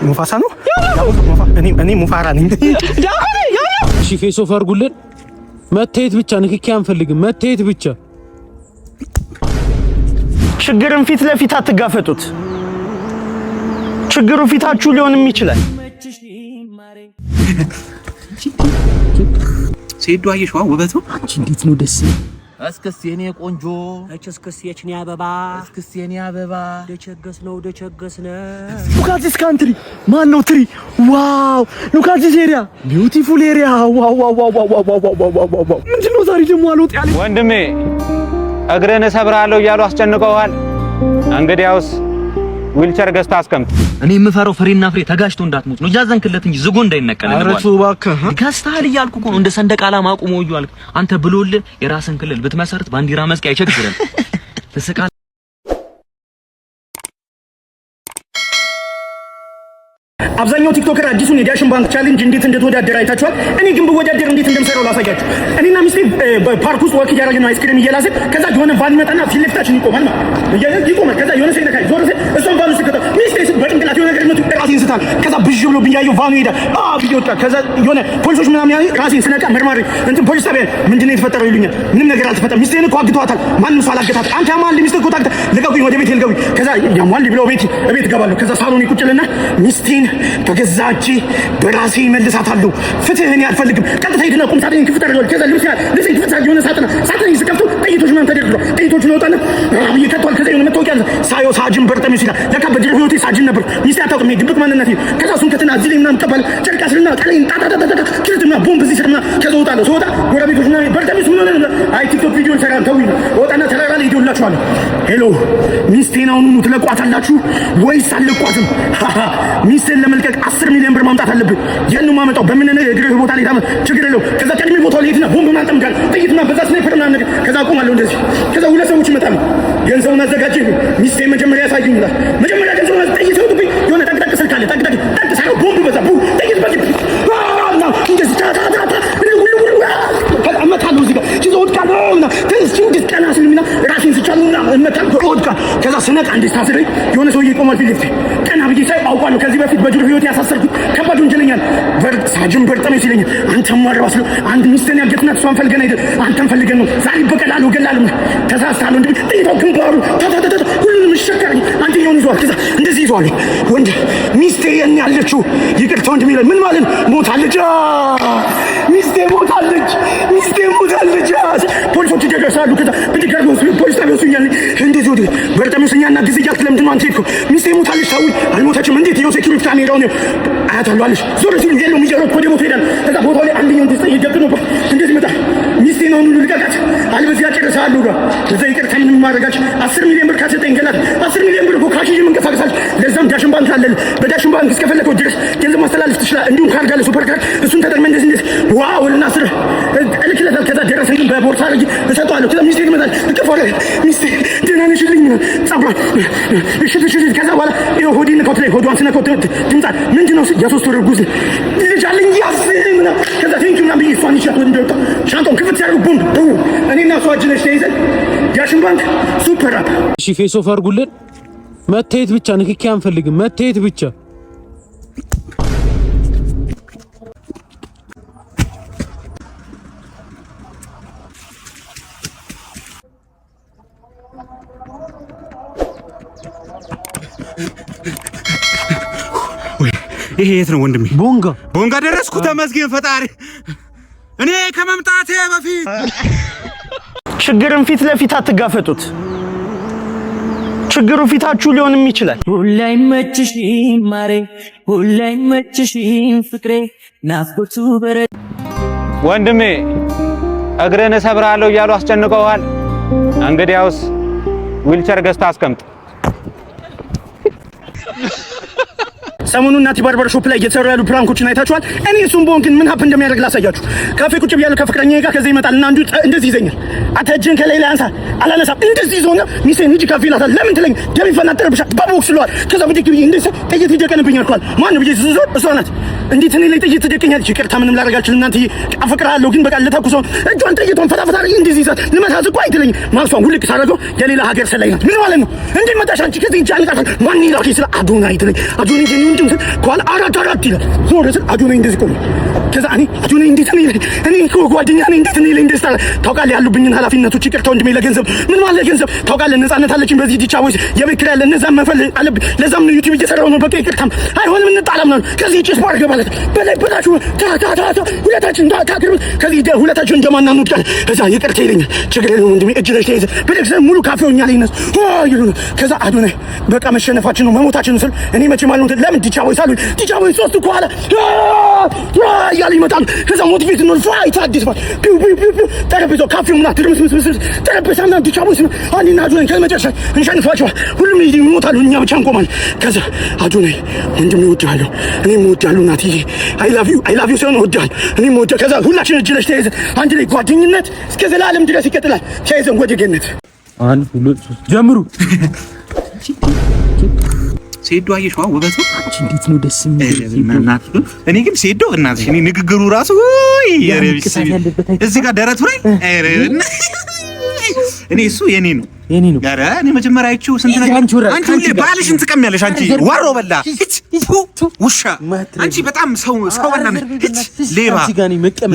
ሙፋሳ ነው እኔ ሙፋራ ነኝ። እሺ ፌስ ኦፍ አድርጉልን። መታየት ብቻ ንክኪ አንፈልግም። መታየት ብቻ። ችግርን ፊት ለፊት አትጋፈጡት። ችግሩ ፊታችሁ ሊሆንም ይችላል። ሴዶ አየሽዋ ውበቱ አንቺ እንዴት ነው ደስ እስክስ የኔ ቆንጆ እስክስ የኔ አበባ እስክስ የኔ አበባ ደቸገስ ነው Look at this country ማን ነው ትሪ ዋው look at this area beautiful area ዋው ምንድነው ዛሬ ደግሞ አልወጥ ያለ ወንድሜ እግረን ሰብራለሁ እያሉ አስጨንቀዋል። እንግዲያውስ ዊልቸር ገዝታ አስቀምጥ። እኔ የምፈራው ፍሬና ፍሬ ተጋጭቶ እንዳትሞት ነው። እያዘንክለት እንጂ ዝጎ እንዳይነቀል ነው። አረቱ እባክህ ገዝተሃል እያልኩ እኮ ነው። እንደ ሰንደቅ ዓላማ አቁሞ እያልኩ አንተ ብሎልህ የራስን ክልል ብትመሰርት ባንዲራ መስቀል አይቸግርም። ተሰቃ አብዛኛው ቲክቶከር አዲሱን የዳሽን ባንክ ቻሌንጅ እንዴት እንደተወዳደረ አይታችኋል። እኔ ግን በወዳደር እንዴት እንደምሰራው ላሳያችሁ። እኔና ሚስቴ በፓርክ ውስጥ ወክ እያደረግን አይስክሪም እየላስን ከዛ የሆነ ቫን መጣና ፊት ለፊታችን ይቆማል ይቆማል። ከዛ የሆነ ሰው ይነካል ዞር ሲል እሷን ቫኑ ሲከታ ሚስቴ በጭንቅላት የሆነ ነገር ነው ራሴን ስታል። ከዛ ብዥ ብሎ ብያየው ቫኑ ሄዳ ብዬ ወጣ። ከዛ የሆነ ፖሊሶች ምናምን ያዩ ራሴን ስነቃ መርማሪ እንትን ፖሊስ ጣቢያ ምንድነው የተፈጠረው ይሉኛል። ምንም ነገር አልተፈጠረም። ሚስቴን እኮ አግተዋታል። ማንም ሰው አላገታት። አንተ ያማል ሚስቴ እኮ ታግታ ልቀቁኝ፣ ወደ ቤት ልገቡኝ። ከዛ ያማል ብለው ቤት ገባለሁ። ከዛ ሳሎን ቁጭልና ሚስቴን በገዛች በራሴ መልሳታለሁ። ፍትህን ያልፈልግም። ቀጥታ ሄድና ቁም ሳጥን ክፍት አድርገው ከዛ ልብስ ይፈታ የሆነ ሳጥን ይስከፍቱ ጥይቶች ምናምን ተደርድረው ጥይቶቹን ወጣና አብይ ከተዋል። ከዛ የሆነ መታወቂያ ሳዮ ሳጅን በርጠሚው ሲላ ለካ በድሮ ህይወቴ ሳጅን ነበር። ሚስቴ አታውቅም ድብቅ ማንነቴ። ከዛ እሱን ከትና እዚህ ላይ ምናምን ቀባል ጨርቃ ስልና ቀለኝ ጣጣጣጣ ክርትና ቦምብ እዚህ ስርና ከዛ ወጣለሁ። ስወጣ ጎረቤቶች ምናምን በርጠሚው ምን ሆነ አይ ቲክቶክ ቪዲዮ ሰራን ተውኝ ወጣና ተራራ ላይ ይደውላችኋለሁ። ሄሎ ሚስቴን አሁኑኑ ትለቋታላችሁ ወይስ አልለቋትም? ሚስቴን ለመልቀቅ 10 ሚሊዮን ብር ማምጣት አለብህ። ያን ነው ማመጣው። በምን እግርህ ቦታ ላይ ታመ ችግር የለው። ከዛ ቀድሜ ቦታው ላይ ሄድና ቦምብ ማንጠም ጋር ጥይትና በዛ ስናይፐር ምናምን ነገር ከዛ አቆማለሁ እንደዚህ። ከዛ ሁለት ሰዎች ይመጣሉ። ገንዘቡን አዘጋጅ ሚስቴ መጀመሪያ ያሳዩኝ ይላል። መጀመሪያ ገንዘቡን ጥይት ሲወጡብኝ የሆነ ጠቅጠቅ ስልክ አለ ጠቅጠቅ ሳይሆን ቦምብ በዛ ጥይት በዚህ እንደዚህ ታታታታ እመታለሁ እዚህ ጋር ሲዞ ወድቃለሁ። ትንሽ እንዴት ቀና ስልምና ራሴን ስቻለሁና እመታለሁ ወድቃ። ከዛ ስነቃ እንዴት ታስረኝ የሆነ ሰውዬ ይቆማል ፊት ለፊቴ። ቀና ብዬ ሳይ አውቃለሁ ከዚህ በፊት በድሮ ህይወት ያሳሰርኩት ከባድ ወንጀለኛ ሳጅን በርጠሜ ሲለኝ አንተም ማረባስ ነው አንድ ሚስትን ያገትናት እሷን ፈልገን አይደል አንተም ፈልገን ነው ዛሬ በቀላሉ ገላለሁ። ተሳስታለሁ እንዴ ጥይታው ግንባሩ ታታታታ ሁሉንም ይሸከራል። አንተኛውን ይዟል። ከዛ እንደዚህ ይዟል። ወንድ ሚስቴ የኔ ያለችው ይቅርታ ወንድሜ ላይ ምን ማለት ሞታለች። ሚስቴ ሞታለች። ፖሊሶች ይደርሳሉ። ከዛ ብድጋር ነው ፖሊስ ጣቢያ ወስኛል። እንደዚህ ወደ በርጠሜው ሰኛና ጊዜ ያክ ለምንድን ነው አንተ ሄድከው? ሚስቴ ሞታለች። ታውይ አልሞተችም። እንዴት ይኸው ሴኩሪቲ ካሜራው ነው አያታለሁ አለሽ። ዞር ሲሉ የለው የሚጀረው ወደ ቦታው ሄዳል። ከዛ ቦታው ላይ አንደኛው እንደዚህ ይደግ ነው እንደዚህ መጣ። ሚስቴ ነው ሁሉ ልቀቃት አልበዚያ ጨርሳለሁ ጋር ከዛ ይቅርታ ምንም ማድረጋች 10 ሚሊዮን ብር ካሰጠኝ ገላት 10 ሚሊዮን ብር ካሽ ይዤ መንቀሳቀሳል። ለዛም ዳሽን ባንክ አለል። በዳሽን ባንክ እስከፈለከው ድረስ ገንዘብ ማስተላለፍ ትችላለህ። እንዲሁም ካርድ አለ ሱፐር ካርድ እሱን ተጠቅመህ እንደዚህ ዋው እና ስር እልክለታል። ከዛ ደረሰኝ በቦርሳ ላይ እሰጠዋለሁ። ከዛ ሚስቴ ትመጣል። እቅፏለ ሚስቴ ደህና ነሽልኝ ጸጉሯን እሺ። ከዛ በኋላ ይኸው ሆዴን ነካሁት ላይ ሆዷን ስነካው ድምጻት ምንድን ነው የ3 ወር እርጉዝ ልጅ አለኝ ያስምና ከዛ ቴንኪው ምናምን ብዬ እሷን ይሻት ወደ እንደወጣ ሻንጣውን ክፍት ሲያደርጉ ቦምብ እኔና እሷ እጅ ነሽ ተይዘን ዳሽን ባንክ ሱፐር አፕ። እሺ ፌስ ኦፍ አድርጉልን። መታየት ብቻ ንክኪ አንፈልግም። መታየት ብቻ። ይሄ የት ነው ወንድሜ? ቦንጋ ደረስኩ። ተመስገን ፈጣሪ። እኔ ከመምጣቴ በፊት ችግርን ፊት ለፊት አትጋፈጡት። ችግሩ ፊታችሁ ሊሆንም ይችላል። ሁላይ መችሽኝ ማሬ ሁላይ መችሽኝ ፍቅሬ ናፍቆቱ በረ ወንድሜ እግረን ሰብራለሁ እያሉ አስጨንቀዋል። እንግዲያውስ ዊልቸር ገዝታ አስቀምጥ። ሰሞኑን እናቲ ባርበር ሾፕ ላይ እየተሰሩ ያሉ ፕራንኮችን አይታችኋል። እኔ እሱም ቦን ግን ምን ሀፕ እንደሚያደርግ ላሳያችሁ። ካፌ ቁጭ ብያለሁ ከፍቅረኛዬ ጋር። ከዚህ ይመጣልና አንዱ እንደዚህ ይዘኛል። አተጀን ከላይ ላይ አንሳ አላነሳም። እንደዚህ ይዞና ሚሴን ሂጂ ካፌ ይላታል። ለምን ትለኝ ደም ይፈናጠርብሻል በቦክስ ለዋል። ከዛ ብድግ ብዬ እንደዚህ ጥይት ይደቀንብኛል አልኳል። ማን ብዬ ዝዞር እሷ ናት። እንዴት እኔ ላይ ጥይት ትደቀኛለች? ይቅርታ ምንም ላደርግ አልችልም። እናንተ አፈቅርሃለሁ ግን በቃ ልተኩሰው እጇን ጥይቷን ፈታፈታ አድርጌ እንደዚህ ይዛት ልመታዝ እኮ አይትለኝ። ማክሷን ውልቅ ሳደርገው የሌላ ሀገር ሰላይ ናት። ምን ማለት ነው? እንዴ መጣሽ አንቺ ከዚህ እጅ አልቃታል። ማን ይላክ ይስላ አዶና አይትለኝ። አዶና ግን እንዴ ኳል አራት ይላል። ዞር ስል አዶና እንደዚህ ቆሞ ከዛ አዶና እንዴት እኔ እኮ ጓደኛ ነኝ እንዴት እኔ ላይ እንደዚህ ታውቃለህ? ያሉብኝን ኃላፊነቶች ይቅርታ ወንድሜ ለገንዘብ ምን ማለት ገንዘብ ታውቃለህ? ነፃነት አለችኝ በዚህ ዲቻ ወይስ የቤት ኪራይ አለ እነዛም መፈለግ አለብኝ። ለዛም ነው ዩቲዩብ እየሰራሁ ነው። በቃ ይቅርታም አይሆንም እንጣላም ነው። ከዚህ ጭስ ባርገ ማለት በላይ በታች ሁለታችን ታክርብ ከዚህ ሁለታችን እንደማና ነው ቃል ከዛ ይቅርታ ይለኛል። ችግር የለውም ወንድሜ እጅ ላይ ተይዘ በደክሰ ሙሉ ካፌውኛ ላይ ነስ ይሉ ከዛ አዶና በቃ መሸነፋችን ነው መሞታችን ነው ስል እኔ መቼ ማለት ነው ለምን ዲቻ ወይስ አሉኝ። ዲቻ ወይስ ሶስት እኮ አለ ያለ ይመጣል። ከዛ ሞቲቬት ነው ፋይት አዲስ ማለት ፒው ጠረጴዛው ካፌው ምናምን ትርምስምስ ጠረጴዛና ዲቻ ወይስ አንዲና አዶና ከመጨረሻ እንሸንፋቸዋል። ሁሉም ይሞታሉ እኛ ብቻ እንቆማለን። ከዛ አዶና ወንድሜ እወድሃለሁ እኔም እወድሃለሁ ናቲ አይ ላቭ ዩ ሰውን እወድሃለሁ እኔም እወድሃለሁ። ከዛ ሁላችን እጅ ለእጅ ተያይዘን አንድ ላይ ጓደኝነት እስከ ዘላለም ድረስ ይቀጥላል። ተያይዘን ወደ ገነት አንድ ሁለት ጀምሩ። ሴዶ አየሽ ውበቱ እንዴት ነው ደስ የሚል። እኔ ግን ሴዶ እናትሽ እኔ ንግግሩ ራሱ እዚህ ጋር ደረቱ ላይ እኔ እሱ የኔ ነው። ኧረ እኔ መጀመሪያ አይቼው ስንት ነገር አንቺ ሁሌ ባልሽን ትቀሚያለሽ። አንቺ ወሮ በላ ውሻ አንቺ በጣም ሰው በላ ነሽ።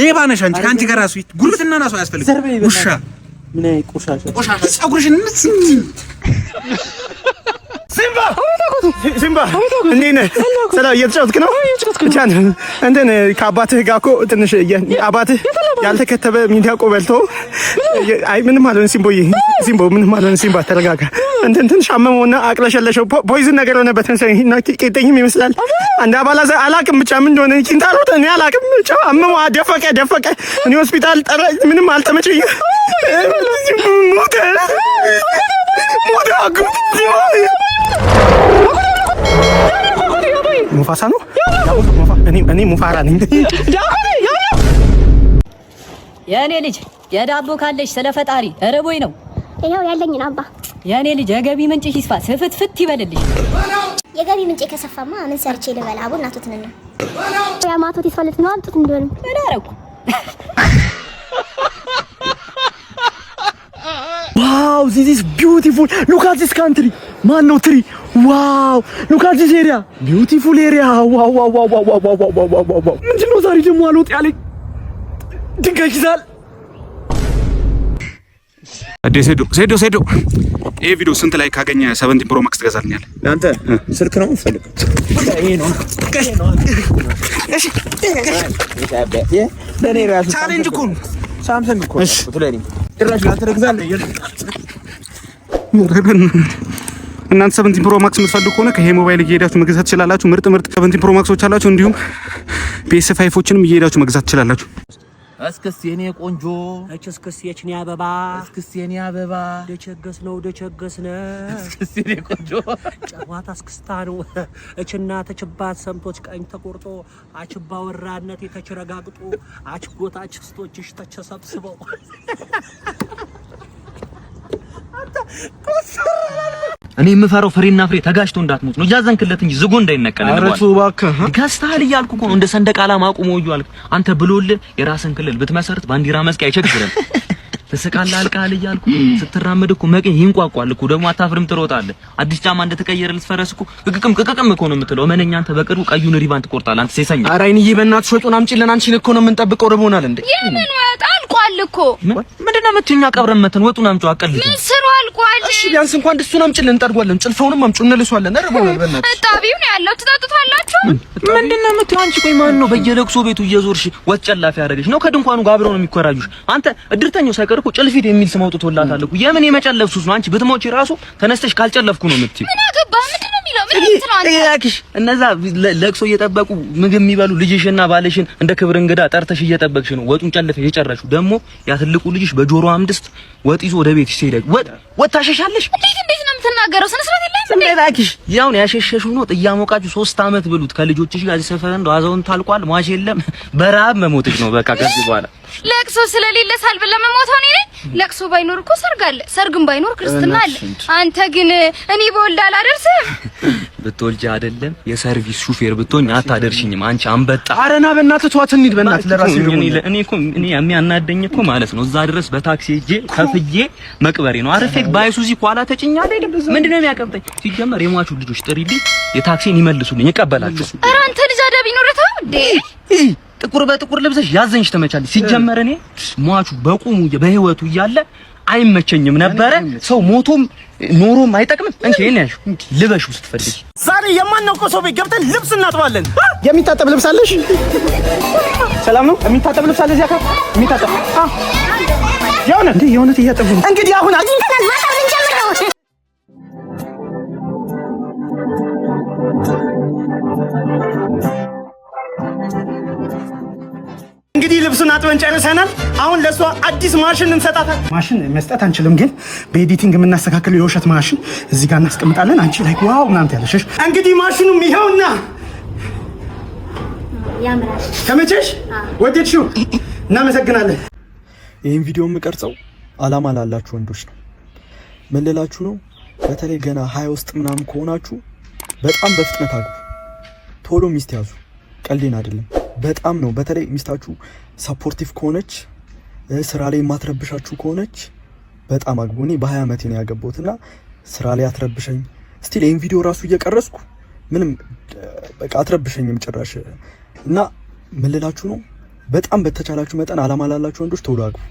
ሌባ ነሽ አንቺ። ከአንቺ ጋር ራሱ ጉልበትና ራሱ አያስፈልግም። ውሻ ምን አይ ቆሻሻ ፀጉርሽን ሲምባ እንዴት ነህ? ሰላም እየተጫወትክ ነው? ብቻን እንትን ከአባትህ ጋር እኮ ትንሽ አባትህ ያልተከተበ ሚዲያቆ በልቶ አይ ምንም አልሆነ። ሲምቦ ምንም አልሆነ። ሲምባ ተረጋጋ። እንትን ትንሽ አመመውና አቅለሸለሸው ፖይዝን ነገር ሆነበት መሰለኝ። ቄጠኝም ይመስላል አንድ አባላዘ አላቅም ብቻ ምን እንደሆነ ኪንታሮት እኔ አላቅም ብቻ አመመው። ደፈቀ እኔ ሆስፒታል ምንም አልተመቸኝ። ሞተ ሙፋሳ ነው። እኔ ሙፋራ ነኝ። የኔ ልጅ የዳቦ ካለሽ ስለፈጣሪ ረቦይ ነው። ይሄው ያለኝን አባ የኔ ልጅ የገቢ ምንጭ ይስፋ ስፍትፍት ይበልልሽ። የገቢ ምንጭ ከሰፋማ ምን ሰርቼ ልበላ? አቡ እናቱትን ነው ያ ማቶት ይስፈልት ነው አምጡት እንደሆነ ምን አደረኩ? Wow, this is beautiful. Look at this country. Man, no tree. Wow, look at this area. Beautiful area. Wow. ምንድነው ዛሬ ደግሞ አልወጥ ያለኝ ድንጋይ ይዛል። ሴዶ ይሄ ቪዲዮ ስንት ላይ ካገኘ 17 ፕሮ ማክስ ትገዛልኛለህ? አንተ ስልክ ነው የምትፈልገው? ይሄ ነው። እሺ ለኔ ራሱ ቻሌንጅ እኮ ነው። ሳምሰንግ እኮ ነው። ድራሽ ላትረግዛለህ። እናንተ 17 ፕሮ ማክስ የምትፈልጉ ከሆነ ከሄ ሞባይል እየሄዳችሁ መግዛት ትችላላችሁ። ምርጥ 17 ፕሮ ማክሶች አላችሁ። እንዲሁም PS5ዎችንም እየሄዳችሁ መግዛት ትችላላችሁ። እስክስ የኔ ቆንጆ እስክስ የኔ አበባ እስክስ የኔ አበባ ደቸገስ ነው እስክስ የኔ ቆንጆ ጨዋታ እስክስታ ነው። እችና ተችባት ሰምቶች ቀኝ ተቆርጦ አችባ ወራነት የተችረጋግጡ አችጎታች ስቶችሽ ተቸሰብስበው እኔ የምፈራው ፍሬና ፍሬ ተጋጭቶ እንዳትሞት ነው። እያዘንክለት እንጂ ዝጎ እንዳይነቀል ነው። አረቱ እባክህ ገዝተሃል እያልኩ እኮ ነው። እንደ ሰንደቅ ዓላማ አቁመው እያልኩ አንተ ብሎልህ የራስን ክልል ብትመሰርት ባንዲራ መስቀል አይቸግርም። ተሰቃላ አልቃል እያልኩ ስትራመድ እኮ መቀኝ ይንቋቋል እኮ ደግሞ አታፍርም ትሮጣለህ። አዲስ ጫማ እንደተቀየረ ልትፈረስ እኮ ቅቅም እኮ ነው የምትለው። መነኛ አንተ በቅርቡ ቀዩን ሪባን ትቆርጣለህ። አንተ ሴሰኛ ኧረ አይንዬ በእናትሽ ወጡን አምጪልን። አንቺን እኮ ነው የምንጠብቀው። ርቦናል እንዴ? የምን ወጥ አልቋል እኮ። ምንድነው የምትይኝ? አቀብረን መተን ወጡን አምጪው አቀልኝ። ምስሩ አልቋል። እሺ ቢያንስ እንኳን ድስቱን አምጪልን እንጠርጓለን። ጭልፈውንም አምጪው እንልሷለን። ርቦናል በእናትሽ። እጣቢው ነው ያለው ትጠጡታላችሁ። ምንድነው የምትይው አንቺ? ቆይ ማን ነው በየለቅሶ ቤቱ እየዞርሽ ወጥ ጨላፊ ያደረገሽ ነው? ከድንኳኑ ጋር አብረው ነው የሚኮራጁሽ። አንተ እድርተኛው ሳይቀር እኮ ጭልፊት የሚል ስም አውጥቶላታል እኮ። የምን የመጨለፍ ሱስ ነው? አንቺ ብትሞቺ ራሱ ተነስተሽ ካልጨለፍኩ ነው የምትይው። ምን አገባ? ምንድነው የሚለው? ምን ይትራን እያክሽ እነዛ ለቅሶ እየጠበቁ ምግብ የሚበሉ ልጅሽና ባልሽን እንደ ክብር እንግዳ ጠርተሽ እየጠበቅሽ ነው ወጡን ጨለፈሽ የጨረሽው። ደግሞ ያ ትልቁ ልጅሽ በጆሮ አምድስት ወጥ ይዞ ወደ ቤትሽ ሲሄድ ወጥ ታሸሻለሽ። እንዴት ነው የምትናገረው? ስነ ስርዓት የለም እንዴ? እባክሽ ያውን ያሸሸሹ ነው ጥያሞቃችሁ 3 አመት ብሉት ከልጆችሽ ጋር ሰፈር እንደው አዛውንት ታልቋል። ሟች የለም በረሀብ መሞትሽ ነው በቃ ከዚህ በኋላ። ለቅሶ ስለሌለ ሳልብል ለመሞተው እኔ ነኝ። ለቅሶ ባይኖር እኮ ሰርግ አለ፣ ሰርግም ባይኖር ክርስትና አለ። አንተ ግን እኔ በወልድ አላደርስም። ብትወልጂ አይደለም የሰርቪስ ሹፌር ብትሆኝ አታደርሽኝም አንቺ አንበጣ። ኧረ ና በእናትህ ተዋት እንሂድ በእናትህ። ለራሴ እኔ እኮ እኔ የሚያናደኝ እኮ ማለት ነው እዛ ድረስ በታክሲ ሄጄ ከፍዬ መቅበሬ ነው። አረፌክ ባይሱዚ ኋላ ተጭኛለ አይደል? ምንድነው የሚያቀብጠኝ? ሲጀመር የሟቹ ልጆች ጥሪልኝ የታክሲን ይመልሱልኝ ይቀበላቸው። ኧረ አንተ ልጅ አደብ ይኖርታው እንዴ? ጥቁር በጥቁር ለብሰሽ ያዘንሽ ተመቻለሽ። ሲጀመር እኔ ሟቹ በቁሙ በህይወቱ እያለ አይመቸኝም ነበረ። ሰው ሞቶም ኖሮም አይጠቅምም። እንዴ እኔ ያልሽው ልበሽው ስትፈልጊ። ዛሬ የማናውቀው ሰው ቤት ገብተን ልብስ እናጥባለን። የሚታጠብ ልብስ አለሽ? ሰላም ነው? የሚታጠብ ልብስ አለ እዚያ ጋር የሚታጠብ የእውነት እያጠቡ ነው። እንግዲህ አሁን አግኝተናል። ማታ ልንጀምር ነው። እንግዲህ ልብሱን አጥበን ጨርሰናል። አሁን ለሷ አዲስ ማሽን እንሰጣታለን። ማሽን መስጠት አንችልም፣ ግን በኤዲቲንግ የምናስተካክለው የውሸት ማሽን እዚህ ጋር እናስቀምጣለን። አንቺ ላይ ዋው ምናምን ያለሽ። እንግዲህ ማሽኑም ይኸውና። ያምራል። ተመቸሽ? ወደድሽው? እናመሰግናለን። ይህን ቪዲዮ የምቀርጸው አላማ ላላችሁ ወንዶች ነው። ምን ልላችሁ ነው? በተለይ ገና 20 ውስጥ ምናምን ከሆናችሁ በጣም በፍጥነት አግቡ። ቶሎ ሚስት ያዙ። ቀልዴን አይደለም። በጣም ነው። በተለይ ሚስታችሁ ሰፖርቲቭ ከሆነች፣ ስራ ላይ የማትረብሻችሁ ከሆነች በጣም አግቡ። እኔ በ20 ዓመቴ ነው ያገባሁትና ስራ ላይ አትረብሸኝ። ስቲል ይህን ቪዲዮ ራሱ እየቀረስኩ ምንም በቃ አትረብሸኝም ጭራሽ። እና ምን ልላችሁ ነው? በጣም በተቻላችሁ መጠን አላማ ላላችሁ ወንዶች ቶሎ አግቡ።